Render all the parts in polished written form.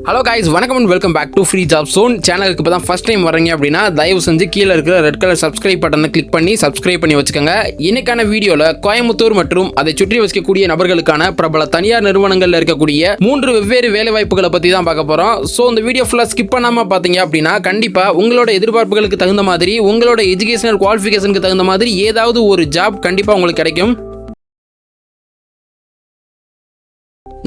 Hello guys, வணக்கம் and welcome back to free job zone. சேனலுக்கு இப்போ தான் ஃபர்ஸ்ட் டைம் வரீங்க அப்படின்னா தயவு செஞ்சு கீழே இருக்கிற ரெட் கலர் சப்ஸ்கிரைப் பட்டனை கிளிக் பண்ணி சப்ஸ்கிரைப் பண்ணி வச்சுக்கோங்க. இன்னைக்கான வீடியோவில் கோயம்புத்தூர் மற்றும் அதை சுற்றி வசிக்கக்கூடிய நபர்களுக்கான பிரபல தனியார் நிறுவனங்களில் இருக்கக்கூடிய 3 வெவ்வேறு வேலை வாய்ப்புகளை பற்றி தான் பார்க்க போகிறோம். ஸோ இந்த வீடியோ ஃபுல்லாக ஸ்கிப் பண்ணாமல் பார்த்தீங்க அப்படின்னா கண்டிப்பாக உங்களோட எதிர்பார்ப்புகளுக்கு தகுந்த மாதிரி உங்களோட எஜுகேஷனல் குவாலிஃபிகேஷனுக்கு தகுந்த மாதிரி ஏதாவது ஒரு ஜாப் கண்டிப்பாக உங்களுக்கு கிடைக்கும்.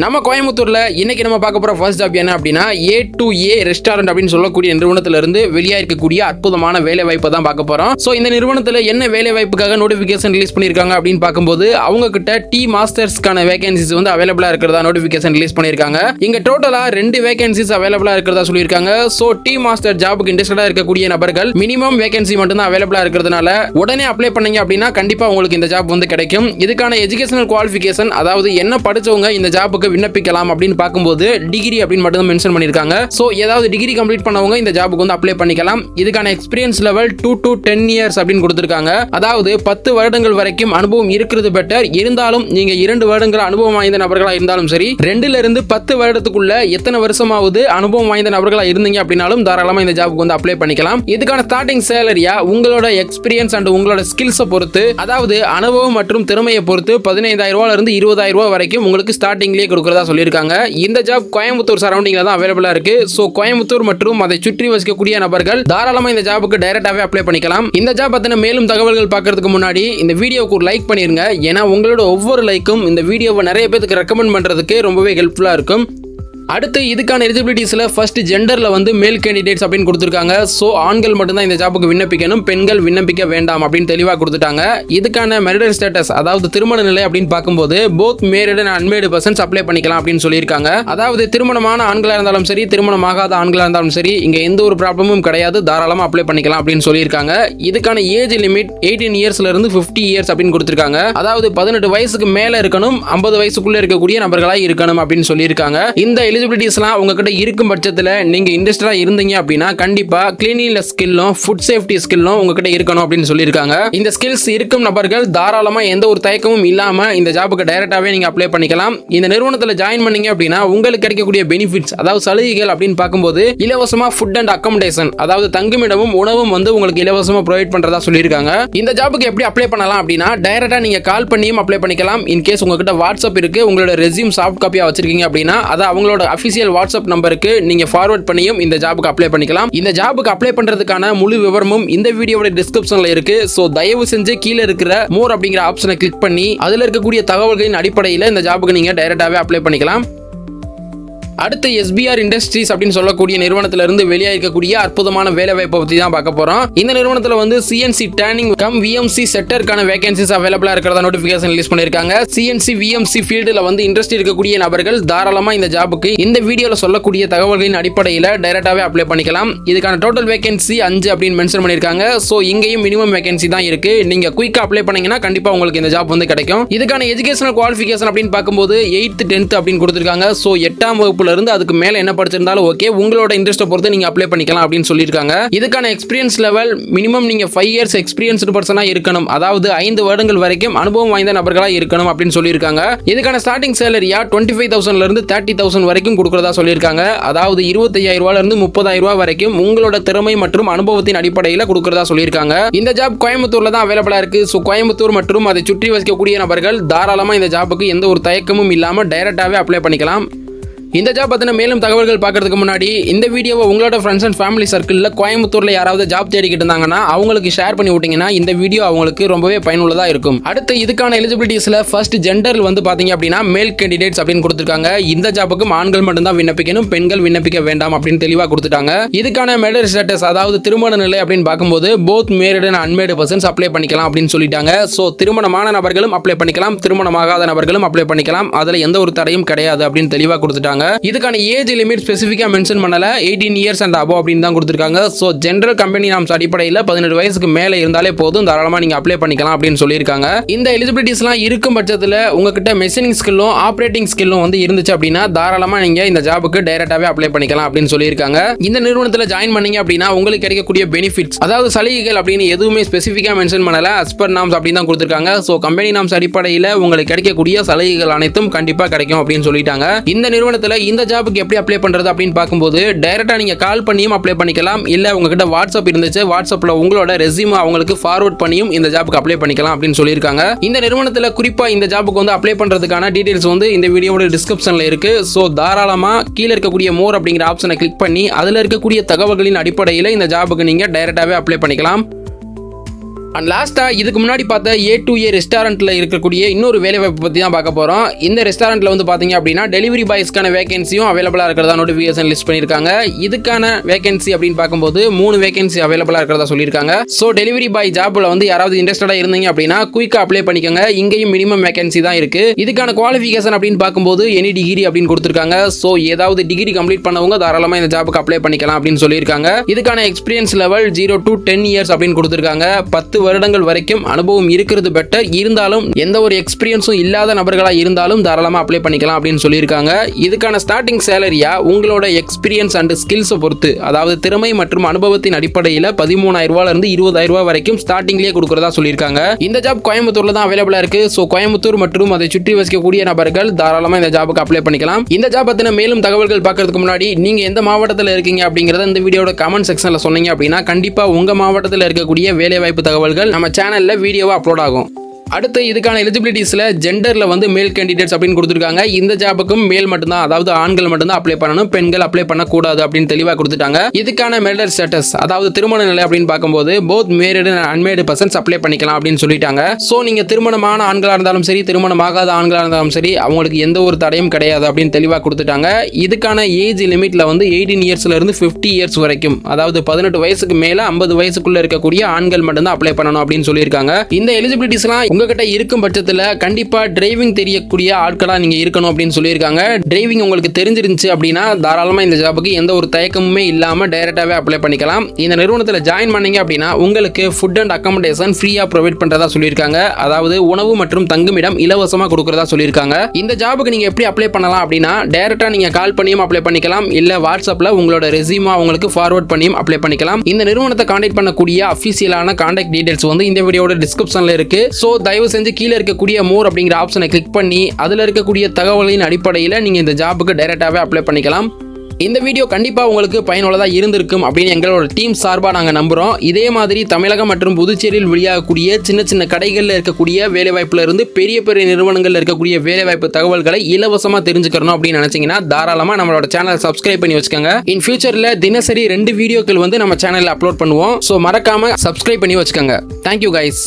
நம்ம கோயம்புத்தூர்ல இன்னைக்கு நம்ம பார்க்க போற ஃபர்ஸ்ட் ஜாப் என்ன அப்படின்னா A2A ரெஸ்டாரண்ட் அப்படின்னு சொல்லக்கூடிய நிறுவனத்துல இருந்து வெளியா இருக்கக்கூடிய அற்புதமான வேலை வாய்ப்பை தான் பார்க்க போறோம். சோ இந்த நிறுவனத்துல என்ன வேலை வாய்ப்புக்காக நோட்டிபிகேஷன் ரிலீஸ் பண்ணிருக்காங்க அப்படின்னு பார்க்கும்போது அவங்க கிட்ட டீ மாஸ்டர்ஸ்க்கான வேகன்சிஸ் வந்து அவைலபிளா இருக்கிறதா நோட்டிபிகேஷன் ரிலீஸ் பண்ணிருக்காங்க. இங்க டோட்டலா 2 வேகன்சிஸ் அவைலபிளா இருக்கிறதா சொல்லியிருக்காங்க. சோ டீ மாஸ்டர் ஜாபுக்கு இன்ட்ரெஸ்டடா இருக்கக்கூடிய நபர்கள் மினிமம் வேகன்சி மட்டும் தான் அவைலபிளா இருக்கிறதுனால உடனே அப்ளை பண்ணீங்க அப்படின்னா கண்டிப்பா உங்களுக்கு இந்த ஜாப் வந்து கிடைக்கும். இதுக்கான எஜுகேஷனல் குவாலிஃபிகேஷன், அதாவது என்ன படிச்சவங்க இந்த ஜாபுக்கு விண்ணப்பிக்கலாம் அப்படின்னு பார்க்கும்போது டிகிரி அப்படின்னு மட்டும் தான் மென்ஷன் பண்ணிருக்காங்க. சோ ஏதாவது டிகிரி கம்ப்ளீட் பண்ணவங்க இந்த ஜாபுக்கு வந்து அப்ளை பண்ணிக்கலாம். இதுக்கான எக்ஸ்பீரியன்ஸ் லெவல் 2 to 10 years அப்படின்னு கொடுத்திருக்காங்க. அதாவது 10 வருடங்கள் வரைக்கும் அனுபவம் இருக்கிறது பெட்டர். இருந்தாலும் நீங்க 2 வருடங்கள் அனுபவம் வாய்ந்த நபர்களா இருந்தாலும் சரி, 2ல இருந்து 10 வருடத்துக்குள்ள எத்தனை வருஷமாவது அனுபவம் வாய்ந்த நபர்களா இருந்தீங்க அப்படின்னாலும் தாராளமா இந்த ஜாபுக்கு வந்து அப்ளை பண்ணிக்கலாம். இதுக்கான ஸ்டார்டிங் சேலரியா உங்களோட எக்ஸ்பீரியன்ஸ் அண்ட் உங்களோட ஸ்கில்ஸை பொறுத்து, அதாவது அனுபவம் மற்றும் திறமையை பொறுத்து 15,000 ரூபாயில இருந்து 20,000 ரூபாய் வரைக்கும் உங்களுக்கு ஸ்டார்டிங்லேயே கொடுக்கிறதா சொல்லியிருக்காங்க. இந்த ஜாப் கோயம்புத்தூர் சரௌண்டிங்ல தான் அவைலபிளா இருக்கு. சோ கோயம்புத்தூர் மற்றும் அதை சுற்றி வசிக்கக்கூடிய நபர்கள் தாராளமா இந்த ஜாபுக்கு டைரக்டாவே அப்ளை பண்ணிக்கலாம். இந்த ஜாப் பத்தின மேலும் தகவல்கள் பார்க்கறதுக்கு முன்னாடி இந்த வீடியோக்கு ஒரு லைக் பண்ணிருங்க. ஏன்னா உங்களோட ஒவ்வொரு லைக்கும் இந்த வீடியோவை நிறைய பேருக்கு ரெக்கமெண்ட் பண்றதுக்கு ரொம்பவே ஹெல்ப்ஃபுல்லா இருக்கும். அடுத்து இதுக்கான எலிஜிபிலிட்டிஸ்ல ஃபர்ஸ்ட் ஜெண்டர்ல வந்து மேல் கேண்டிடேட்ஸ் அப்படின்னு கொடுத்துருக்காங்க. ஸோ ஆண்கள் மட்டும்தான் இந்த ஜாபுக்கு விண்ணப்பிக்கணும், பெண்கள் விண்ணப்பிக்க வேண்டாம் அப்படின்னு தெளிவாக கொடுத்துட்டாங்க. இதுக்கான மேரிடல் ஸ்டேட்டஸ், அதாவது திருமண நிலை அப்படின்னு பார்க்கும்போது both married and unmarried persons apply பண்ணிக்கலாம் அப்படின்னு சொல்லியிருக்காங்க. அதாவது திருமணமான ஆண்களாக இருந்தாலும் சரி, திருமணமாகாத ஆண்களாக இருந்தாலும் சரி, இங்க எந்த ஒரு ப்ராப்ளமும் கிடையாது, தாராளமாக அப்ளை பண்ணிக்கலாம் அப்படின்னு சொல்லியிருக்காங்க. இதுக்கான ஏஜ் லிமிட் 18 இயர்ஸ்ல இருந்து 50 இயர்ஸ் அப்படின்னு கொடுத்துருக்காங்க. அதாவது 18 வயசுக்கு மேல இருக்கணும், 50 வயசுக்குள்ள இருக்கக்கூடிய நபர்களாக இருக்கணும் அப்படின்னு சொல்லியிருக்காங்க. இந்த எலிஜிபிலிட்டிஸ்லாம் உங்ககிட்ட இருக்கும் பட்சத்தில் நீங்க இன்ட்ரெஸ்டடா இருந்தீங்க அப்படின்னா கண்டிப்பா கிளீனிங்னஸ் ஸ்கில்லும் ஃபுட் சேஃப்டி ஸ்கில்லும் உங்ககிட்ட இருக்கணும் அப்படின்னு சொல்லியிருக்காங்க. இந்த ஸ்கில்ஸ் இருக்கும் நபர்கள் தாராளமா எந்த ஒரு தயக்கமும் இல்லாம இந்த ஜாபுக்கு டைரக்டாவே நீங்க அப்ளை பண்ணிக்கலாம். இந்த நிறுவனத்தில் ஜாயின் பண்ணீங்க அப்படின்னா உங்களுக்கு கிடைக்கக்கூடிய பெனிஃபிட்ஸ், அதாவது சலுகைகள் அப்படின்னு பார்க்கும்போது இலவசமா ஃபுட் அண்ட் அக்கமடேஷன், அதாவது தங்குமிடமும் உணவும் வந்து உங்களுக்கு இலவசமா ப்ரொவைட் பண்றதா சொல்லியிருக்காங்க. இந்த ஜாபுக்கு எப்படி அப்ளை பண்ணலாம் அப்படின்னா டைரக்டா நீங்க கால் பண்ணியும் அப்ளை பண்ணிக்கலாம். இன் கேஸ் உங்ககிட்ட வாட்ஸ்அப் இருக்கு, உங்களோட ரெஸ்யூம் சாஃப்ட் காப்பியா வச்சிருக்கீங்க அப்படின்னா அதை அவங்களோட அபிஷியல் வாட்ஸ்அப் நம்பருக்கு நீங்க ஃபார்வர்ட் பண்ணியும் இந்த ஜாபுக்கு அப்ளை பண்ணிக்கலாம். இந்த ஜாபுக்கு அப்ளை பண்றதுக்கான முழு விவரமும் இந்த வீடியோவோட டிஸ்கிரிப்ஷன்ல இருக்கு. சோ தயவு செஞ்சு கீழே இருக்கிற மோர் அப்படிங்கிற ஆப்ஷனை கிளிக் பண்ணி அதுல இருக்கக்கூடிய தகவல்களின் அடிப்படையில் இந்த ஜாபுக்கு நீங்க டைரக்டாவே அப்ளை பண்ணிக்கலாம். அடுத்து SBR இண்டஸ்ட்ரீஸ் அப்படின்னு சொல்லக்கூடிய நிறுவனத்திலிருந்து வெளியே இருக்கக்கூடிய அற்புதமான வேலை வாய்ப்பை பற்றி தான் பார்க்க போறோம். இந்த நிறுவனத்தில் வந்து CNC டேர்னிங் கம் VMC செட்டருக்கான வேகன்சிஸ் அவைலபிளா இருக்கிறதா நோட்டிபிகேஷன் ரிலீஸ் பண்ணிருக்காங்க. CNC VMC ஃபீல்டில் வந்து இன்ட்ரெஸ்ட் இருக்கக்கூடிய நபர்கள் தாராளமா இந்த ஜாபுக்கு இந்த வீடியோல சொல்லக்கூடிய தகவல்களின் அடிப்படையில் டைரக்டாவே அப்ளை பண்ணிக்கலாம். இதுக்கான டோட்டல் வேகன்சி 5 அப்படின்னு மென்ஷன் பண்ணிருக்காங்க. ஸோ இங்கேயும் மினிமம் வேகன்சி தான் இருக்கு. நீங்க குயிக்கா அப்ளை பண்ணீங்கன்னா கண்டிப்பா உங்களுக்கு இந்த ஜாப் வந்து கிடைக்கும். இதுக்கான எஜுகேஷனல் குவாலிஃபிகேஷன் அப்படின்னு பார்க்கும்போது 8th 10th அப்படின்னு கொடுத்துருக்காங்க. ஸோ 8ஆம் வகுப்பு இருந்து அதுக்கு மேல என்ன படிச்சிருந்தாலும் ஓகே, உங்களோட இன்ட்ரெஸ்ட்டை பொறுத்து நீங்க அப்ளை பண்ணிக்கலாம் அப்படின்னு சொல்லியிருக்காங்க. இதுக்கான எக்ஸ்பீரியன்ஸ் லெவல் மினிமம் நீங்க 5 years எக்ஸ்பீரியன்ஸ்டு பர்சனா இருக்கணும், அதாவது 5 வருடங்கள் வரைக்கும் அனுபவம் வாய்ந்த நபர்களா இருக்கணும் அப்படின்னு சொல்லியிருக்காங்க. இதுக்கான ஸ்டார்டிங் சேலரியா 25,000 இருந்து 30,000 வரைக்கும் கொடுக்கறதா சொல்லியிருக்காங்க. அதாவது 25,000 ரூபாயில இருந்து 30,000 ரூபாய் வரைக்கும் உங்களோட திறமை மற்றும் அனுபவத்தின் அடிப்படையில் கொடுக்கறதா சொல்லியிருக்காங்க. இந்த ஜாப் கோயம்புத்தூர்ல தான் அவைலபிளா இருக்கு. ஸோ கோயம்புத்தூர் மற்றும் அதை சுற்றி வசிக்கக்கூடிய நபர்கள் தாராளமா இந்த ஜாபுக்கு எந்த ஒரு தயக்கமும் இல்லாம டைரக்டாவே அப்ளை பண்ணிக்கலாம். இந்த ஜாப் பத்தின மேலும் தகவல்கள் பார்க்கறதுக்கு முன்னாடி இந்த வீடியோவை உங்களோட ஃப்ரெண்ட்ஸ் அண்ட் ஃபேமிலி சர்க்கிளில் கோயம்புத்தூர்ல யாராவது ஜாப் தேடிக்கிட்டு இருந்தாங்கன்னா அவங்களுக்கு ஷேர் பண்ணி விட்டீங்கன்னா இந்த வீடியோ அவங்களுக்கு ரொம்பவே பயனுள்ளதா இருக்கும். அடுத்து இதுக்கான எலிஜிபிலிட்டிஸ்ல ஃபர்ஸ்ட் ஜெண்டர் வந்து பாத்தீங்க அப்படின்னா மேல் கேண்டிடேட்ஸ் அப்படின்னு கொடுத்துருக்காங்க. இந்த ஜாபுக்கு ஆண்கள் மட்டும்தான் விண்ணப்பிக்கணும், பெண்கள் விண்ணப்பிக்க வேண்டாம் அப்படின்னு தெளிவாக கொடுத்துட்டாங்க. இதுக்கான மேரிடல் ஸ்டேட்டஸ், அதாவது திருமண நிலை அப்படின்னு பார்க்கும்போது both married and unmarried persons apply பண்ணிக்கலாம் அப்படின்னு சொல்லிட்டாங்க. ஸோ திருமணமான நபர்களும் அப்ளை பண்ணிக்கலாம், திருமணமாகாத நபர்களும் அப்ளை பண்ணிக்கலாம், அதுல எந்த ஒரு தடையும் கிடையாது அப்படின்னு தெளிவாக கொடுத்துட்டாங்க. இதுக்கான ஏஜ் லிமிட் ஸ்பெசிஃபிக்கா மென்ஷன் பண்ணல, 18 இயர்ஸ் அண்ட் அபவ் அப்படின்னு தான் கொடுத்துருக்காங்க. ஸோ ஜெனரல் கம்பெனி நாம்ஸ் அடிப்படையில் 18 வயசுக்கு மேலே இருந்தாலே போதும், தாராளமாக நீங்க அப்ளை பண்ணிக்கலாம் அப்படின்னு சொல்லியிருக்காங்க. இந்த எலிஜிபிலிட்டிஸ்லாம் இருக்கும் பட்சத்தில் உங்ககிட்ட மெஷினிங் ஸ்கில்லும் ஆப்ரேட்டிங் ஸ்கில்லும் வந்து இருந்துச்சு அப்படின்னா தாராளமாக நீங்க இந்த ஜாபுக்கு டைரக்டாவே அப்ளை பண்ணிக்கலாம் அப்படின்னு சொல்லியிருக்காங்க. இந்த நிறுவனத்தில் ஜாயின் பண்ணீங்க அப்படின்னா உங்களுக்கு கிடைக்கக்கூடிய பெனிஃபிட்ஸ், அதாவது சலுகைகள் அப்படின்னு எதுவுமே ஸ்பெசிஃபிக்கா மென்ஷன் பண்ணல, அஸ் பர் நாம்ஸ் அப்படின்னு தான் கொடுத்துருக்காங்க. ஸோ கம்பெனி நாம்ஸ் அடிப்படையில் உங்களுக்கு கிடைக்கக்கூடிய சலுகைகள் அனைத்தும் கண்டிப்பாக கிடைக்கும் அப்படின்னு சொல்லிட்டாங்க. இந்த நிறுவனத்தில் நிறுவனத்துல இந்த ஜாபுக்கு எப்படி அப்ளை பண்றது அப்படின்னு பார்க்கும்போது டைரக்டா நீங்க கால் பண்ணியும் அப்ளை பண்ணிக்கலாம். இல்ல உங்ககிட்ட வாட்ஸ்அப் இருந்துச்சு, வாட்ஸ்அப்ல உங்களோட ரெஸ்யூம் அவங்களுக்கு ஃபார்வர்ட் பண்ணியும் இந்த ஜாபுக்கு அப்ளை பண்ணிக்கலாம் அப்படின்னு சொல்லியிருக்காங்க. இந்த நிறுவனத்துல குறிப்பா இந்த ஜாபுக்கு வந்து அப்ளை பண்றதுக்கான டீடைல்ஸ் வந்து இந்த வீடியோவோட டிஸ்கிரிப்ஷன்ல இருக்கு. ஸோ தாராளமா கீழே இருக்கக்கூடிய மோர் அப்படிங்கிற ஆப்ஷனை கிளிக் பண்ணி அதுல இருக்கக்கூடிய தகவல்களின் அடிப்படையில் இந்த ஜாபுக்கு நீங்க டைரக்டாவே அப்ளை பண்ணிக்கலாம். அண்ட் லாஸ்டா இதுக்கு முன்னாடி பார்த்த A2A ரெஸ்டாரண்ட்ல இருக்கக்கூடிய இன்னொரு வேலைவாய்ப்பு பத்தி தான் பார்க்க போறோம். இந்த ரெஸ்டாரண்ட்ல வந்து பாத்தீங்க அப்படின்னா டெலிவரி பாய்ஸ்க்கான வேகன்சியும் அவைலபிளா இருக்கிறதா நோட்டிபிகேஷன் லிஸ்ட் பண்ணிருக்காங்க. இதுக்கான வேகன்சி அப்படின்னு பார்க்கும்போது 3 வேகன்சி அவைலபிளா இருக்கிறதா சொல்லியிருக்காங்க. ஸோ டெலிவரி பாய் ஜாப்ல வந்து யாராவது இன்ட்ரெஸ்டடா இருந்தீங்க அப்படின்னா குயிக்கா அப்ளை பண்ணிக்கோங்க. இங்கேயும் மினிமம் வேகன்சி தான் இருக்கு. இதுக்கான குவாலிஃபிகேஷன் அப்படின்னு பார்க்கும்போது எனி டிகிரி அப்படின்னு கொடுத்துருக்காங்க. ஸோ ஏதாவது டிகிரி கம்ப்ளீட் பண்ணவங்க தாராளமா இந்த ஜாபுக்கு அப்ளை பண்ணிக்கலாம் அப்படின்னு சொல்லியிருக்காங்க. இதுக்கான எக்ஸ்பீரியன்ஸ் லெவல் 0 to 10 years அப்படின்னு கொடுத்துருக்காங்க. 10 வருடங்கள் வரைக்கும் அனுபவம் இருக்கிறது பெட்டர். இருந்தாலும் எந்த ஒரு எக்ஸ்பீரியன்ஸும் இல்லாத நபர்களா இருந்தாலும் தாராளமா அப்ளை பண்ணிக்கலாம் அப்படின்னு சொல்லியிருக்காங்க. இதுக்கான ஸ்டார்டிங் சேலரியா உங்களோட எக்ஸ்பீரியன்ஸ் அண்ட் ஸ்கில்ஸை பொறுத்து, அதாவது திறமை மற்றும் அனுபவத்தின் அடிப்படையில் 13,000 ரூபாயில இருந்து 20,000 ரூபாய் வரைக்கும் ஸ்டார்டிங்லேயே கொடுக்கறதா சொல்லியிருக்காங்க. இந்த ஜாப் கோயம்புத்தூர்ல தான் அவைலபிளா இருக்கு. ஸோ கோயம்புத்தூர் மற்றும் அதை சுற்றி வசிக்கக்கூடிய நபர்கள் தாராளமா இந்த ஜாபுக்கு அப்ளை பண்ணிக்கலாம். இந்த ஜாப் பத்தின மேலும் தகவல்கள் பார்க்கறதுக்கு முன்னாடி நீங்க எந்த மாவட்டத்தில் இருக்கீங்க அப்படிங்கறத இந்த வீடியோட கமெண்ட் செக்ஷன்ல சொன்னீங்க அப்படின்னா கண்டிப்பா உங்க மாவட்டத்தில் இருக்கக்கூடிய வேலை வாய்ப்பு தகவல்கள் நம்ம சேனல்ல வீடியோவா அப்லோட் ஆகும். அடுத்து இதுக்கான எலிஜிபிலிட்டிஸ்ல ஜெண்டர்ல வந்து மேல் கேண்டிடேட்ஸ் அப்படின்னு கொடுத்துருக்காங்க. இந்த ஜாபுக்கும் மேல் மட்டும்தான், அதாவது ஆண்கள் மட்டும்தான் அப்ளை பண்ணணும், பெண்கள் அப்ளை பண்ணக்கூடாது அப்படின்னு தெளிவாக கொடுத்துட்டாங்க. இதுக்கான மேரிட்டல் ஸ்டேட்டஸ், அதாவது திருமண நிலை அப்படின்னு பார்க்கும்போது both married and unmarried persons apply பண்ணிக்கலாம் அப்படின்னு சொல்லிட்டாங்க. ஸோ நீங்க திருமணமான ஆண்களா இருந்தாலும் சரி, திருமணமாகாத ஆண்களா இருந்தாலும் சரி, அவங்களுக்கு எந்த ஒரு தடையும் கிடையாது அப்படின்னு தெளிவாக கொடுத்துட்டாங்க. இதுக்கான ஏஜ் லிமிட்ல வந்து 18 இயர்ஸ்ல இருந்து 50 இயர்ஸ் வரைக்கும், அதாவது 18 வயசுக்கு மேல 50 வயசுக்குள்ள இருக்கக்கூடிய ஆண்கள் மட்டும்தான் அப்ளை பண்ணணும் அப்படின்னு சொல்லியிருக்காங்க. இந்த எலிஜிபிலிட்டிஸ்லாம் உங்ககிட்ட இருக்கும் பட்சத்தில் கண்டிப்பா டிரைவிங் தெரியக்கூடிய ஆட்களா நீங்க இருக்கணும் அப்படின்னு சொல்லியிருக்காங்க. டிரைவிங் உங்களுக்கு தெரிஞ்சிருந்துச்சு அப்படின்னா தாராளமா இந்த ஜாபுக்கு எந்த ஒரு தயக்கமுமே இல்லாம டைரக்டாவே அப்ளை பண்ணிக்கலாம். இந்த நிறுவனத்தில் ஜாயின் பண்ணீங்க அப்படின்னா உங்களுக்கு ஃபுட் அண்ட் அகாமடேஷன் ஃப்ரீயா ப்ரொவைட் பண்றதா சொல்லியிருக்காங்க. அதாவது உணவு மற்றும் தங்குமிடம் இலவசமா கொடுக்கறதா சொல்லியிருக்காங்க. இந்த ஜாபுக்கு நீங்க எப்படி அப்ளை பண்ணலாம் அப்படின்னா டைரக்டா நீங்க கால் பண்ணியும் அப்ளை பண்ணிக்கலாம், இல்ல வாட்ஸ்அப்ல உங்களோட ரெஸ்யூம் உங்களுக்கு ஃபார்வர்ட் பண்ணியும் அப்ளை பண்ணிக்கலாம். இந்த நிறுவனத்தை கான்டாக்ட் பண்ணக்கூடிய அபிஷியலான கான்டாக்ட் டீடைல்ஸ் வந்து இந்த வீடியோட டிஸ்கிரிப்ஷன்ல இருக்கு. சோ தயவு செஞ்சு கீழே இருக்கக்கூடிய மோர் அப்படிங்கிற ஆப்ஷனை கிளிக் பண்ணி அதுல இருக்கக்கூடிய தகவலின் அடிப்படையில் நீங்க இந்த ஜாபுக்கு டைரக்டாவே அப்ளை பண்ணிக்கலாம். இந்த வீடியோ கண்டிப்பா உங்களுக்கு பயனுள்ளதா இருந்திருக்கும் அப்படின்னு எங்களோட டீம் சார்பா நாங்க நம்புறோம். இதே மாதிரி தமிழகம் மற்றும் புதுச்சேரியில் வெளியாகக்கூடிய சின்ன சின்ன கடைகள்ல இருக்கக்கூடிய வேலைவாய்ப்புல இருந்து பெரிய பெரிய நிறுவனங்கள்ல இருக்கக்கூடிய வேலைவாய்ப்பு தகவல்களை இலவசமா தெரிஞ்சுக்கணும் அப்படின்னு நினைச்சீங்கன்னா தாராளமா நம்மளோட சேனலை சப்ஸ்கிரைப் பண்ணி வச்சுக்கோங்க. இன் ஃபியூச்சர்ல தினசரி 2 வீடியோக்கள் வந்து நம்ம சேனல்ல அப்லோட் பண்ணுவோம். ஸோ மறக்காம சப்ஸ்கிரைப் பண்ணி வச்சுக்கோங்க. Thank you guys.